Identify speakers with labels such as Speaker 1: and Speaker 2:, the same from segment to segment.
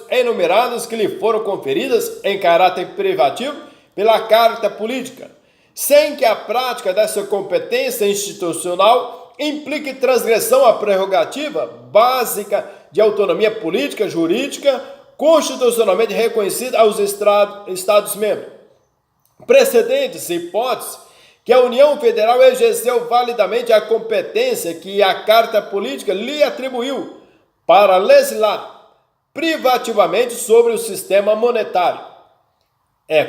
Speaker 1: enumeradas que lhe foram conferidas em caráter privativo pela Carta Política, sem que a prática dessa competência institucional implique transgressão à prerrogativa básica de autonomia política jurídica constitucionalmente reconhecida aos Estados-membros. Precedentes hipóteses que a União Federal exerceu validamente a competência que a Carta Política lhe atribuiu para legislar privativamente sobre o sistema monetário.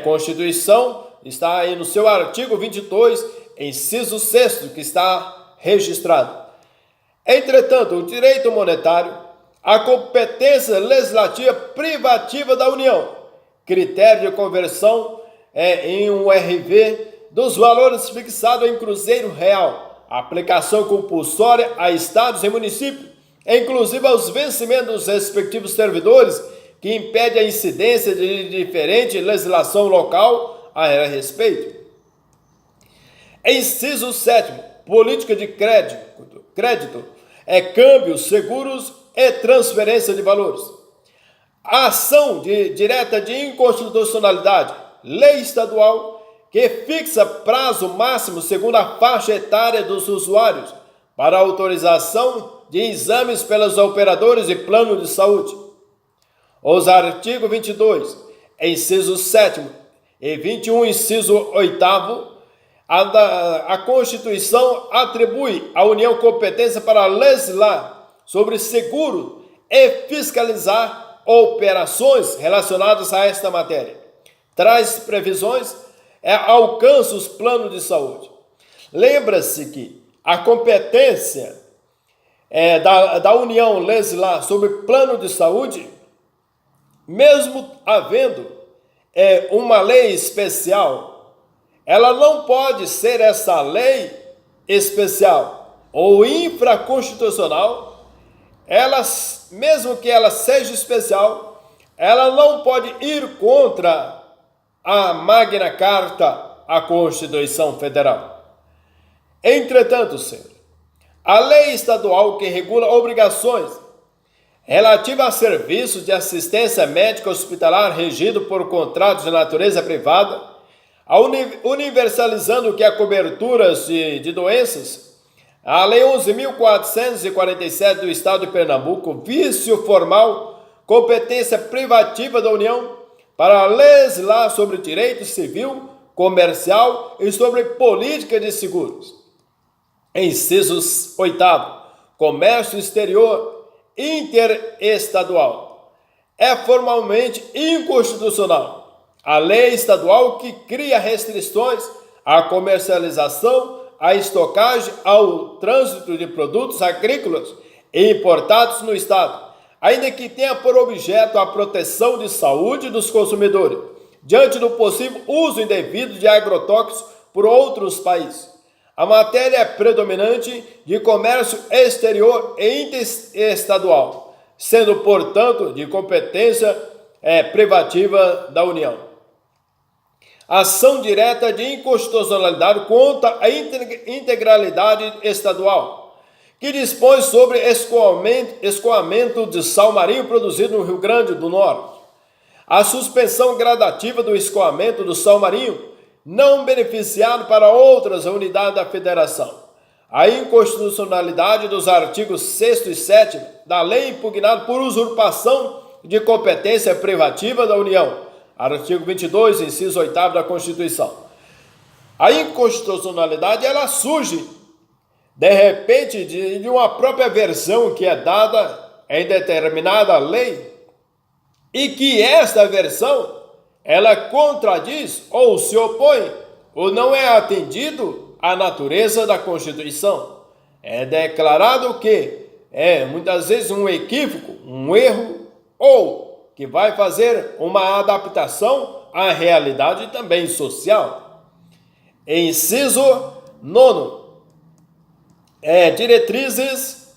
Speaker 1: Constituição está aí no seu artigo 22, inciso 6º, que está registrado. Entretanto, o direito monetário, a competência legislativa privativa da União, critério de conversão em um RV dos valores fixados em cruzeiro real, aplicação compulsória a estados e municípios, inclusive aos vencimentos dos respectivos servidores, que impede a incidência de diferente legislação local a respeito. Inciso 7º, política de crédito, câmbios, seguros e transferência de valores. A ação direta de inconstitucionalidade, lei estadual, que fixa prazo máximo segundo a faixa etária dos usuários para autorização de exames pelos operadores de plano de saúde. Os artigos 22, inciso 7º e 21, inciso 8º, a Constituição atribui à União competência para legislar sobre seguro e fiscalizar operações relacionadas a esta matéria. Traz previsões alcança os planos de saúde. Lembra-se que a competência da União legislar sobre plano de saúde, mesmo havendo uma lei especial, ela não pode ser essa lei especial ou infraconstitucional, mesmo que ela seja especial, ela não pode ir contra a Magna Carta, a Constituição Federal. Entretanto, senhor, a lei estadual que regula obrigações relativas a serviços de assistência médica hospitalar regido por contratos de natureza privada, universalizando o que é coberturas de doenças, a Lei 11.447 do Estado de Pernambuco, vício formal, competência privativa da União, para legislar sobre direito civil, comercial e sobre política de seguros. Incisos 8º, comércio exterior interestadual. É formalmente inconstitucional a lei estadual que cria restrições à comercialização, à estocagem, ao trânsito de produtos agrícolas importados no Estado, ainda que tenha por objeto a proteção de saúde dos consumidores, diante do possível uso indevido de agrotóxicos por outros países. A matéria é predominante de comércio exterior e interestadual, sendo, portanto, de competência privativa da União. Ação direta de inconstitucionalidade contra a integralidade estadual, que dispõe sobre escoamento de sal marinho produzido no Rio Grande do Norte. A suspensão gradativa do escoamento do sal marinho não beneficiado para outras unidades da Federação. A inconstitucionalidade dos artigos 6º e 7º da lei impugnada por usurpação de competência privativa da União. Artigo 22, inciso 8º da Constituição. A inconstitucionalidade ela surge de repente, de uma própria versão que é dada em determinada lei, e que esta versão, ela contradiz ou se opõe, ou não é atendido à natureza da Constituição. É declarado que muitas vezes um equívoco, um erro, ou que vai fazer uma adaptação à realidade também social. Inciso 9. Diretrizes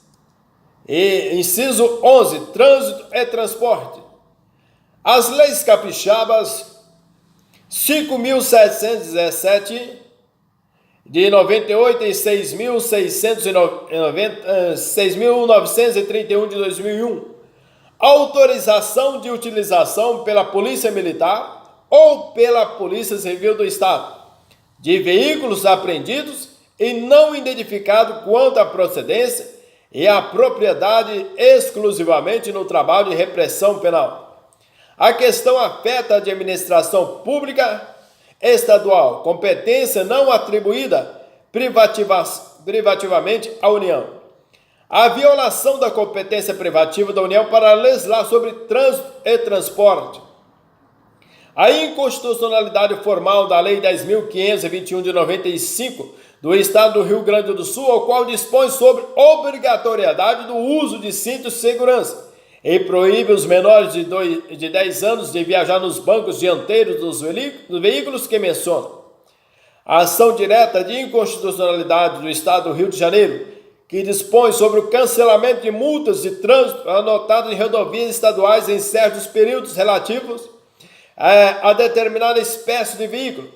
Speaker 1: e inciso 11, trânsito e transporte. As leis capixabas 5.717 de 98 e 6.931 de 2001, autorização de utilização pela Polícia Militar ou pela Polícia Civil do Estado de veículos apreendidos e não identificado quanto à procedência e à propriedade exclusivamente no trabalho de repressão penal. A questão afeta a administração pública estadual, competência não atribuída privativamente à União. A violação da competência privativa da União para legislar sobre trânsito e transporte. A inconstitucionalidade formal da Lei 10.521 de 95 do Estado do Rio Grande do Sul, ao qual dispõe sobre obrigatoriedade do uso de cinto de segurança e proíbe os menores de 10 anos de viajar nos bancos dianteiros dos veículos que mencionam. A ação direta de inconstitucionalidade do Estado do Rio de Janeiro, que dispõe sobre o cancelamento de multas de trânsito anotadas em rodovias estaduais em certos períodos relativos a determinada espécie de veículo.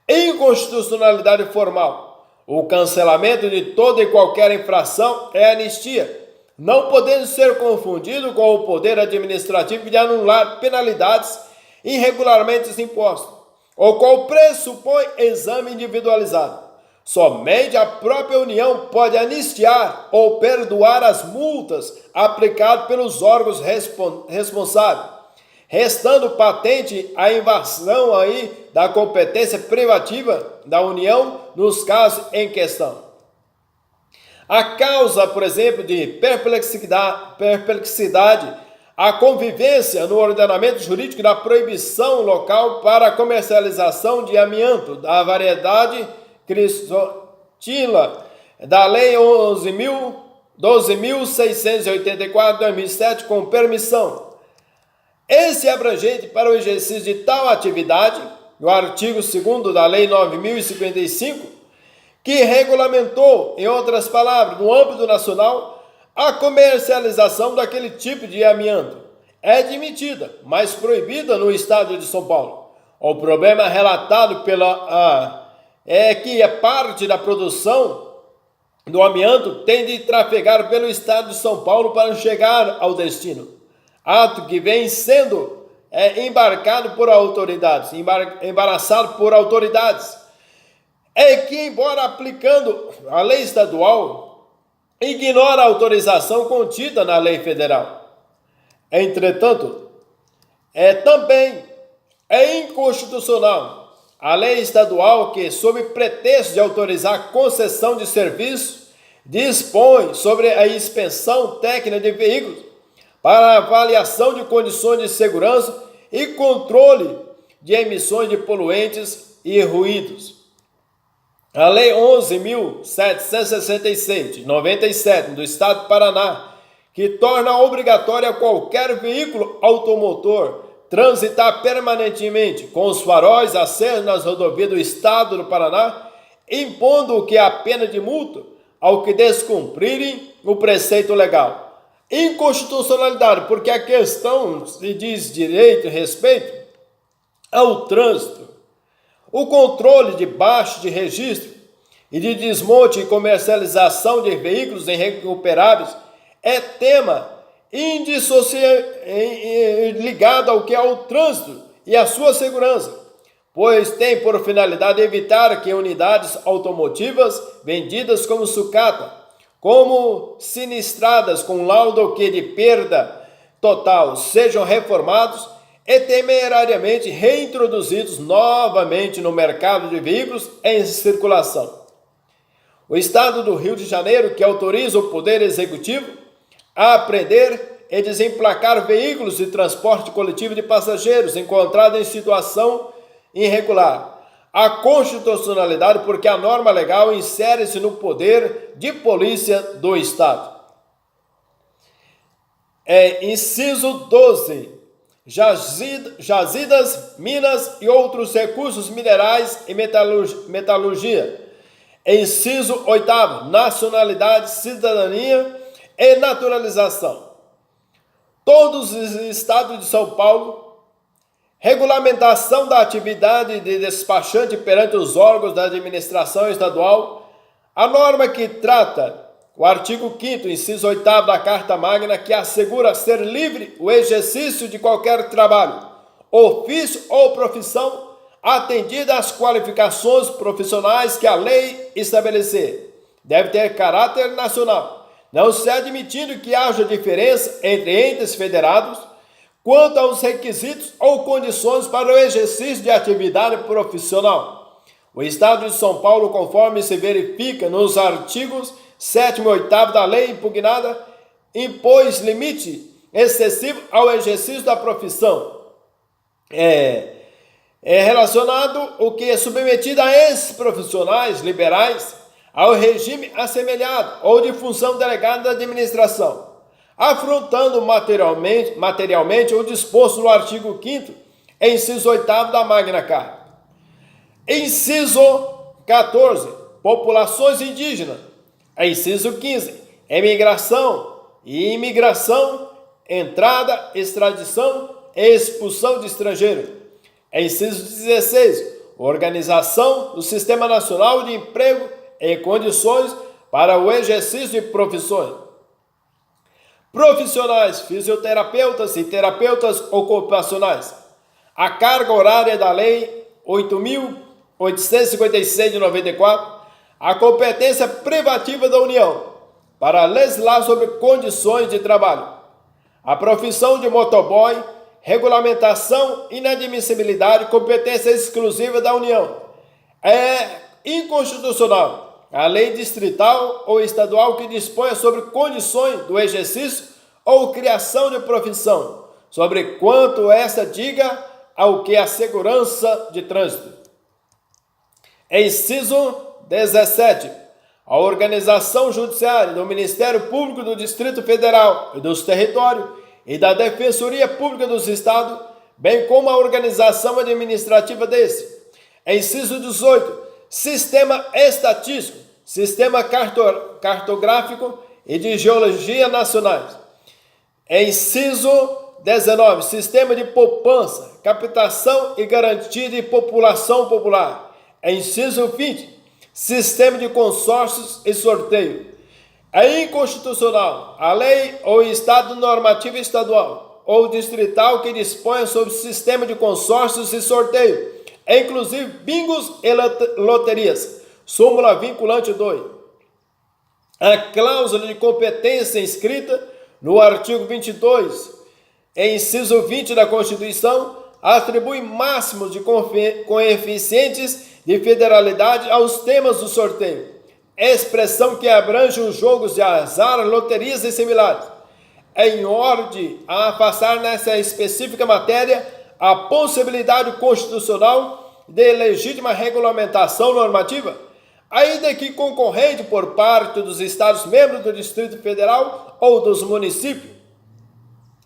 Speaker 1: Inconstitucionalidade formal. O cancelamento de toda e qualquer infração é anistia, não podendo ser confundido com o poder administrativo de anular penalidades irregularmente impostas, o qual pressupõe exame individualizado. Somente a própria União pode anistiar ou perdoar as multas aplicadas pelos órgãos responsáveis, restando patente a invasão da competência privativa da União nos casos em questão. A causa, por exemplo, de perplexidade, a convivência no ordenamento jurídico da proibição local para a comercialização de amianto da variedade cristotila da Lei 12.684 de 2007 com permissão. Esse é abrangente para o exercício de tal atividade, o artigo 2º da Lei 9.055, que regulamentou, em outras palavras, no âmbito nacional, a comercialização daquele tipo de amianto. É admitida, mas proibida no estado de São Paulo. O problema relatado é que a parte da produção do amianto tem de trafegar pelo estado de São Paulo para chegar ao destino. Ato que vem sendo embaraçado por autoridades, é que, embora aplicando a lei estadual, ignora a autorização contida na lei federal. Entretanto, também é inconstitucional a lei estadual que, sob pretexto de autorizar concessão de serviço, dispõe sobre a inspeção técnica de veículos para avaliação de condições de segurança e controle de emissões de poluentes e ruídos. A Lei 11.766, de 97, do Estado do Paraná, que torna obrigatória qualquer veículo automotor transitar permanentemente com os faróis acesos nas rodovias do Estado do Paraná, impondo que a pena de multa ao que descumprirem o preceito legal. Inconstitucionalidade, porque a questão se diz direito e respeito ao trânsito. O controle de baixo de registro e de desmonte e comercialização de veículos irrecuperáveis é tema ligado ao que é o trânsito e a sua segurança, pois tem por finalidade evitar que unidades automotivas vendidas como sucata, como sinistradas com laudo que de perda total, sejam reformados e temerariamente reintroduzidos novamente no mercado de veículos em circulação. O Estado do Rio de Janeiro, que autoriza o Poder Executivo a apreender e desemplacar veículos de transporte coletivo de passageiros encontrados em situação irregular. A constitucionalidade, porque a norma legal insere-se no poder de polícia do Estado. Inciso 12. Jazidas, minas e outros recursos minerais e metalurgia. Inciso 8. Nacionalidade, cidadania e naturalização. Todos os estados de São Paulo, regulamentação da atividade de despachante perante os órgãos da administração estadual, a norma que trata o artigo 5º, inciso 8º da Carta Magna, que assegura ser livre o exercício de qualquer trabalho, ofício ou profissão, atendida às qualificações profissionais que a lei estabelecer. Deve ter caráter nacional, não se admitindo que haja diferença entre entes federados quanto aos requisitos ou condições para o exercício de atividade profissional. O Estado de São Paulo, conforme se verifica nos artigos 7º e 8º da lei impugnada, impôs limite excessivo ao exercício da profissão. É relacionado o que é submetido a esses profissionais liberais ao regime assemelhado ou de função delegada da administração, afrontando materialmente o disposto no artigo 5º, inciso 8º da Magna Carta. Inciso 14, populações indígenas. Inciso 15, emigração e imigração, entrada, extradição e expulsão de estrangeiro. Inciso 16, organização do Sistema Nacional de Emprego e condições para o exercício de profissões. Profissionais, fisioterapeutas e terapeutas ocupacionais. A carga horária da Lei 8.856 de 94, a competência privativa da União para legislar sobre condições de trabalho. A profissão de motoboy, regulamentação, inadmissibilidade, competência exclusiva da União. É inconstitucional a lei distrital ou estadual que disponha sobre condições do exercício ou criação de profissão, sobre quanto esta diga ao que a segurança de trânsito. Inciso 17. A organização judiciária do Ministério Público do Distrito Federal e dos Territórios e da Defensoria Pública dos Estados, bem como a organização administrativa desse. Inciso 18. Sistema estatístico, sistema cartográfico e de geologia nacionais. Inciso 19. Sistema de poupança, captação e garantia de população popular. Inciso 20. Sistema de consórcios e sorteio. É inconstitucional a lei ou estado normativo estadual ou distrital que disponha sobre o sistema de consórcios e sorteio, inclusive bingos e loterias. Súmula vinculante 2. A cláusula de competência inscrita no artigo 22, inciso 20 da Constituição, atribui máximos de coeficientes de federalidade aos temas do sorteio, expressão que abrange os jogos de azar, loterias e similares, em ordem a afastar nessa específica matéria a possibilidade constitucional de legítima regulamentação normativa, ainda que concorrente por parte dos Estados-membros do Distrito Federal ou dos municípios.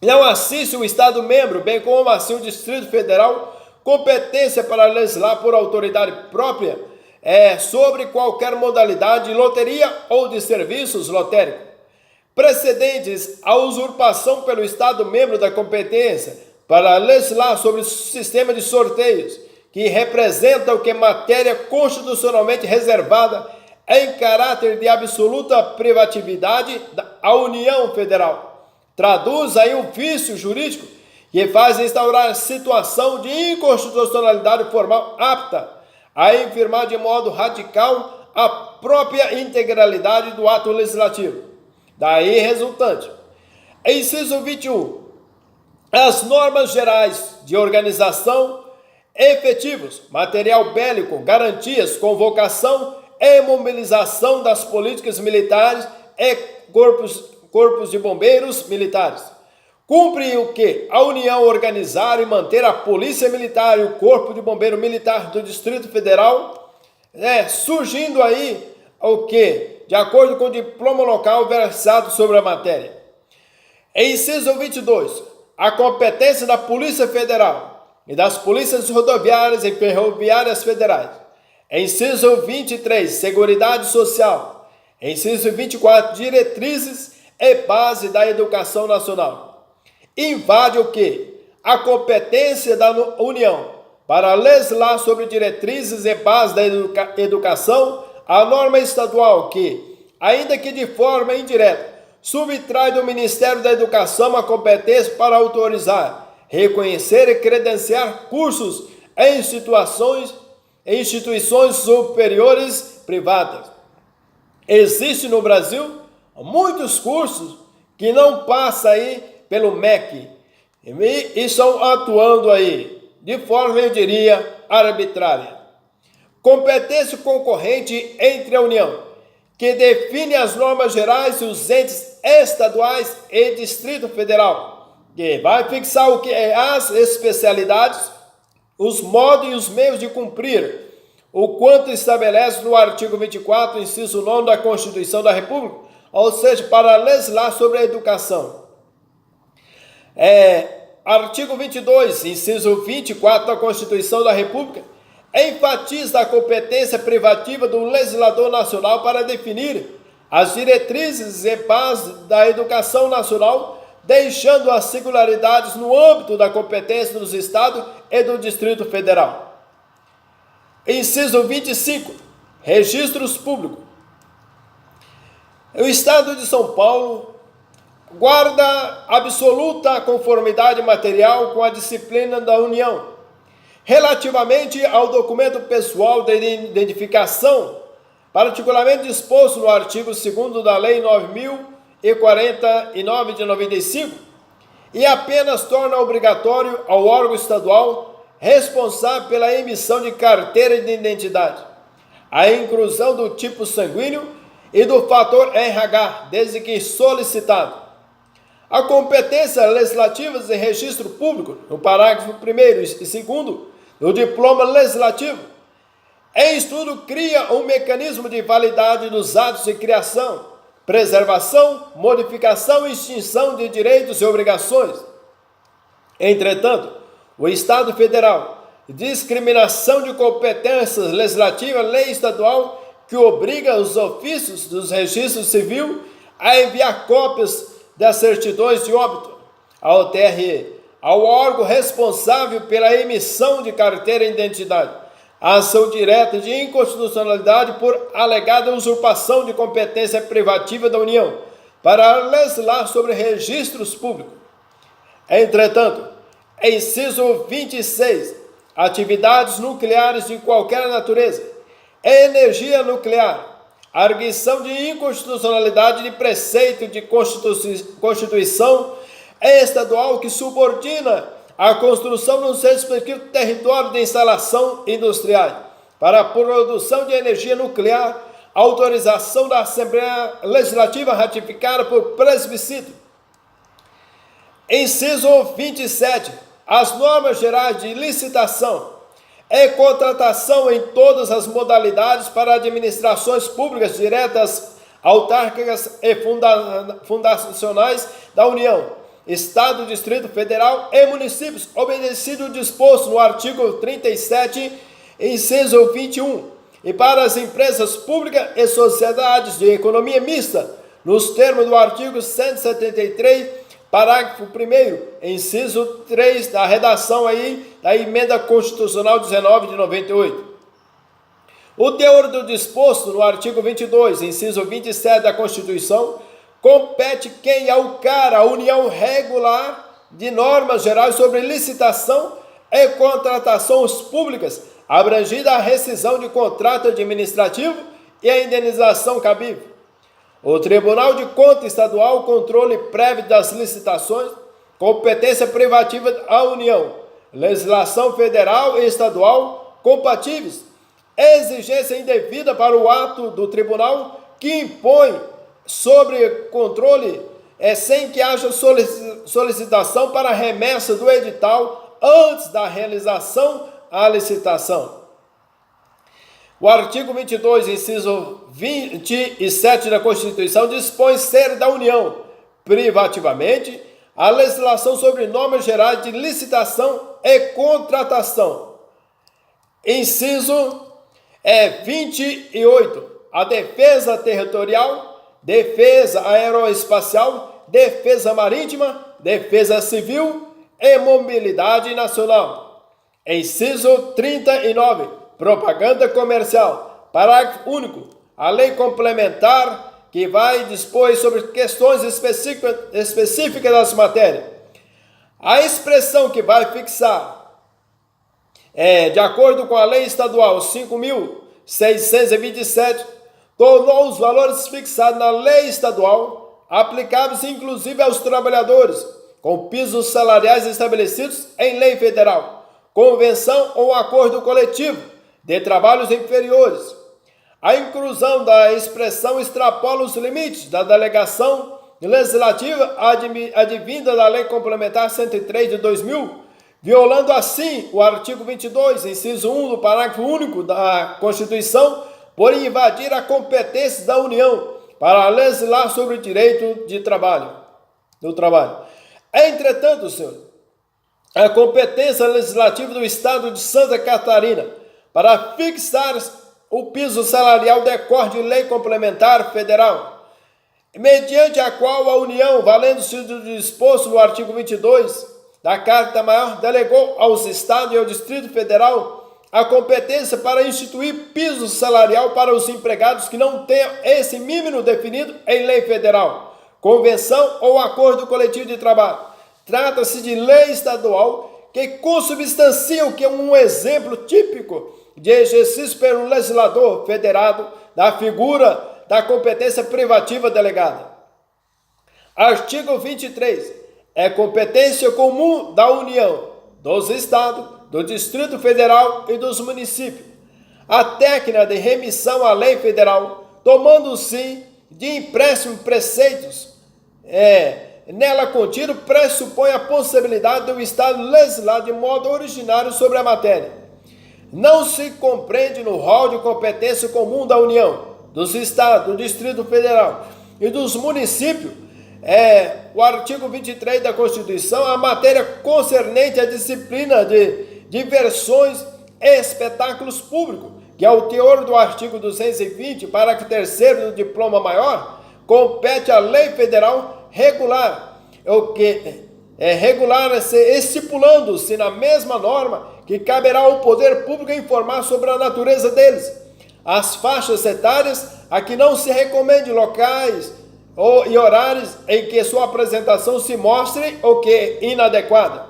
Speaker 1: Não assiste o Estado-membro, bem como assim o Distrito Federal, competência para legislar por autoridade própria sobre qualquer modalidade de loteria ou de serviços lotéricos, precedentes à usurpação pelo Estado-membro da competência para legislar sobre o sistema de sorteios, que representa o que matéria constitucionalmente reservada em caráter de absoluta privatividade à União Federal. Traduz aí um vício jurídico que faz instaurar situação de inconstitucionalidade formal apta a infirmar de modo radical a própria integralidade do ato legislativo. Daí resultante. Inciso 21. As normas gerais de organização, efetivos, material bélico, garantias, convocação e mobilização das políticas militares e corpos de bombeiros militares. Cumpre o que? A União organizar e manter a Polícia Militar e o Corpo de Bombeiro Militar do Distrito Federal, surgindo aí o que? De acordo com o diploma local versado sobre a matéria. Inciso 22. A competência da Polícia Federal e das Polícias Rodoviárias e Ferroviárias Federais. Inciso 23. Seguridade Social. Inciso 24. Diretrizes e base da educação nacional. Invade o que? A competência da União para legislar sobre diretrizes e bases da educação, a norma estadual que ainda que de forma indireta, subtrai do Ministério da Educação a competência para autorizar, reconhecer e credenciar cursos em instituições superiores privadas. Existem no Brasil muitos cursos que não passam aí pelo MEC e estão atuando aí de forma, eu diria, arbitrária. Competência concorrente entre a União, que define as normas gerais e os entes estaduais e Distrito Federal, que vai fixar o que é as especialidades, os modos e os meios de cumprir, o quanto estabelece no artigo 24, inciso 9 da Constituição da República, ou seja, para legislar sobre a educação. Artigo 22, inciso 24 da Constituição da República, enfatiza a competência privativa do legislador nacional para definir as diretrizes e bases da educação nacional, deixando as singularidades no âmbito da competência dos Estados e do Distrito Federal. Inciso 25, registros públicos. O Estado de São Paulo guarda absoluta conformidade material com a disciplina da União, relativamente ao documento pessoal de identificação, particularmente disposto no artigo 2º da Lei 9.049 de 95, e apenas torna obrigatório ao órgão estadual responsável pela emissão de carteira de identidade a inclusão do tipo sanguíneo e do fator RH, desde que solicitado. A competência legislativa em registro público, no parágrafo 1º e 2º do diploma legislativo, em estudo cria um mecanismo de validade dos atos de criação, preservação, modificação e extinção de direitos e obrigações. Entretanto, o Estado Federal, discriminação de competências legislativas, lei estadual que obriga os ofícios dos registros civil a enviar cópias das certidões de óbito ao TRE, ao órgão responsável pela emissão de carteira de identidade, a ação direta de inconstitucionalidade por alegada usurpação de competência privativa da União para legislar sobre registros públicos. Entretanto, inciso 26, atividades nucleares de qualquer natureza, energia nuclear, arguição de inconstitucionalidade de preceito de Constituição estadual que subordina a construção nos respectivos territórios de instalação industriais para a produção de energia nuclear, autorização da Assembleia Legislativa ratificada por plebiscito. Inciso 27, as normas gerais de licitação e contratação em todas as modalidades para administrações públicas diretas, autárquicas e fundacionais da União, Estado, Distrito Federal e municípios, obedecido o disposto no artigo 37, inciso 21, e para as empresas públicas e sociedades de economia mista, nos termos do artigo 173, parágrafo 1º, inciso 3 da redação aí da Emenda Constitucional 19 de 98. O teor do disposto no artigo 22, inciso 27 da Constituição, compete quem alcara a união regular de normas gerais sobre licitação e contratações públicas, abrangida a rescisão de contrato administrativo e a indenização cabível. O Tribunal de Contas Estadual, controle prévio das licitações, competência privativa da União, legislação federal e estadual compatíveis, exigência indevida para o ato do tribunal que impõe sobre controle sem que haja solicitação para remessa do edital antes da realização da licitação. O artigo 22, inciso 27 da Constituição dispõe ser da União, privativamente, a legislação sobre normas gerais de licitação e contratação. Inciso 28, a defesa territorial, defesa aeroespacial, defesa marítima, defesa civil e mobilidade nacional. Inciso 39, propaganda comercial. Parágrafo único. A Lei Complementar que vai dispor sobre questões específicas das matérias. A expressão que vai fixar, de acordo com a Lei Estadual 5.627, tornou os valores fixados na Lei Estadual aplicáveis inclusive aos trabalhadores, com pisos salariais estabelecidos em lei federal, convenção ou acordo coletivo de trabalhos inferiores. A inclusão da expressão extrapola os limites da delegação legislativa advinda da Lei Complementar 103 de 2000, violando assim o artigo 22, inciso 1 do parágrafo único da Constituição, por invadir a competência da União para legislar sobre o direito do trabalho. Entretanto, senhor, a competência legislativa do Estado de Santa Catarina para fixar o piso salarial decorre de lei complementar federal, mediante a qual a União, valendo-se do disposto no artigo 22 da Carta Maior, delegou aos Estados e ao Distrito Federal a competência para instituir piso salarial para os empregados que não tenham esse mínimo definido em lei federal, convenção ou acordo coletivo de trabalho. Trata-se de lei estadual que consubstancia o que é um exemplo típico de exercício pelo legislador federado da figura da competência privativa delegada. Artigo 23. É competência comum da União, dos Estados, do Distrito Federal e dos municípios a técnica de remissão à lei federal, tomando-se de empréstimo preceitos nela contido, pressupõe a possibilidade do Estado legislar de modo originário sobre a matéria. Não se compreende no rol de competência comum da União, dos Estados, do Distrito Federal e dos municípios, o artigo 23 da Constituição, a matéria concernente à disciplina de diversões e espetáculos públicos, que é o teor do artigo 220, parágrafo 3º do diploma maior, compete à lei federal regular, estipulando-se na mesma norma que caberá ao poder público informar sobre a natureza deles, as faixas etárias a que não se recomende locais e horários em que sua apresentação se mostre ou que inadequada.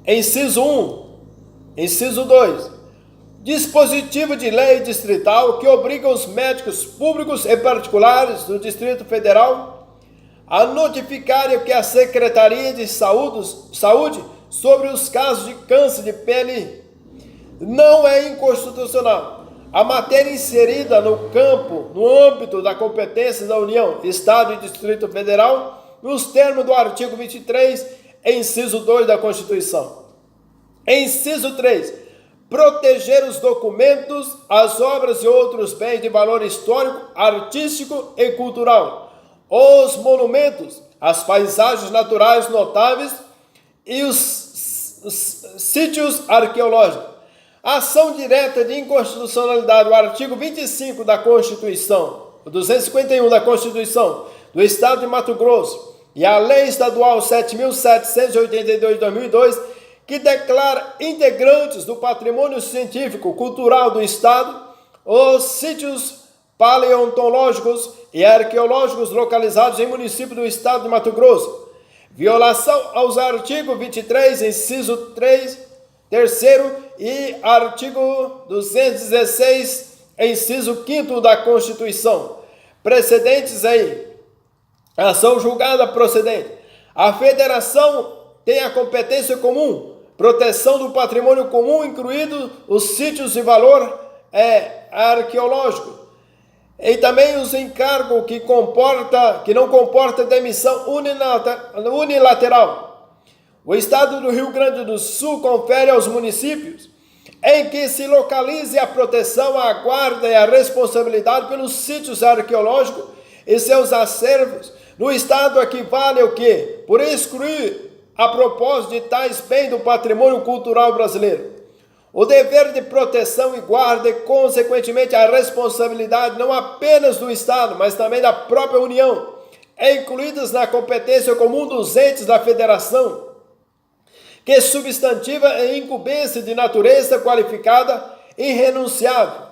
Speaker 1: Inciso 1. Inciso 2. Dispositivo de lei distrital que obriga os médicos públicos e particulares do Distrito Federal a notificarem que a Secretaria de Saúde sobre os casos de câncer de pele não é inconstitucional. A matéria inserida no âmbito da competência da União, Estado e Distrito Federal, nos termos do artigo 23, inciso 2 da Constituição. Inciso 3. Proteger os documentos, as obras e outros bens de valor histórico, artístico e cultural, os monumentos, as paisagens naturais notáveis e os sítios arqueológicos. Ação direta de inconstitucionalidade, o artigo 25 da Constituição, 251 da Constituição do Estado de Mato Grosso e a Lei Estadual 7.782 de 2002, que declara integrantes do patrimônio científico cultural do Estado os sítios paleontológicos e arqueológicos localizados em município do Estado de Mato Grosso. Violação aos artigos 23, inciso 3º e artigo 216, inciso 5º da Constituição. Precedentes aí. Ação julgada procedente. A Federação tem a competência comum, proteção do patrimônio comum, incluído os sítios de valor arqueológico, e também os encargos que não comporta demissão unilateral. O Estado do Rio Grande do Sul confere aos municípios em que se localize a proteção, a guarda e a responsabilidade pelos sítios arqueológicos e seus acervos. No Estado equivale o que? Por excluir a propósito de tais bens do patrimônio cultural brasileiro. O dever de proteção e guarda e, consequentemente, a responsabilidade não apenas do Estado, mas também da própria União, incluídas na competência comum dos entes da Federação, que substantiva a incumbência de natureza qualificada irrenunciável.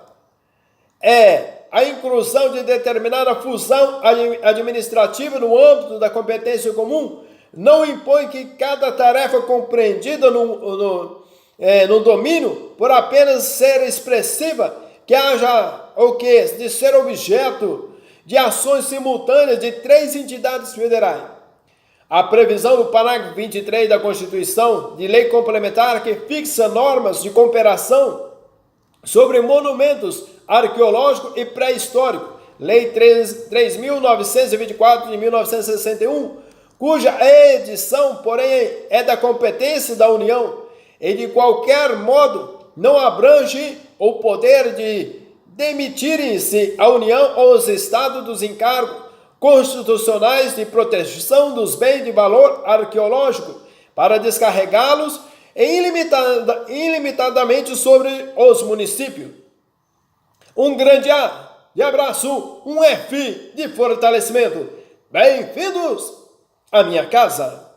Speaker 1: a inclusão de determinada função administrativa no âmbito da competência comum não impõe que cada tarefa compreendida no domínio, por apenas ser expressiva, que haja ou que de ser objeto de ações simultâneas de 3 entidades federais. A previsão do parágrafo 23 da Constituição de Lei Complementar que fixa normas de cooperação sobre monumentos arqueológicos e pré-históricos, Lei 3.924 de 1961, cuja edição, porém, é da competência da União e de qualquer modo não abrange o poder de demitirem-se a União ou os Estados dos encargos constitucionais de proteção dos bens de valor arqueológico para descarregá-los ilimitadamente sobre os municípios. Um grande A de abraço, um F de fortalecimento. Bem-vindos à minha casa.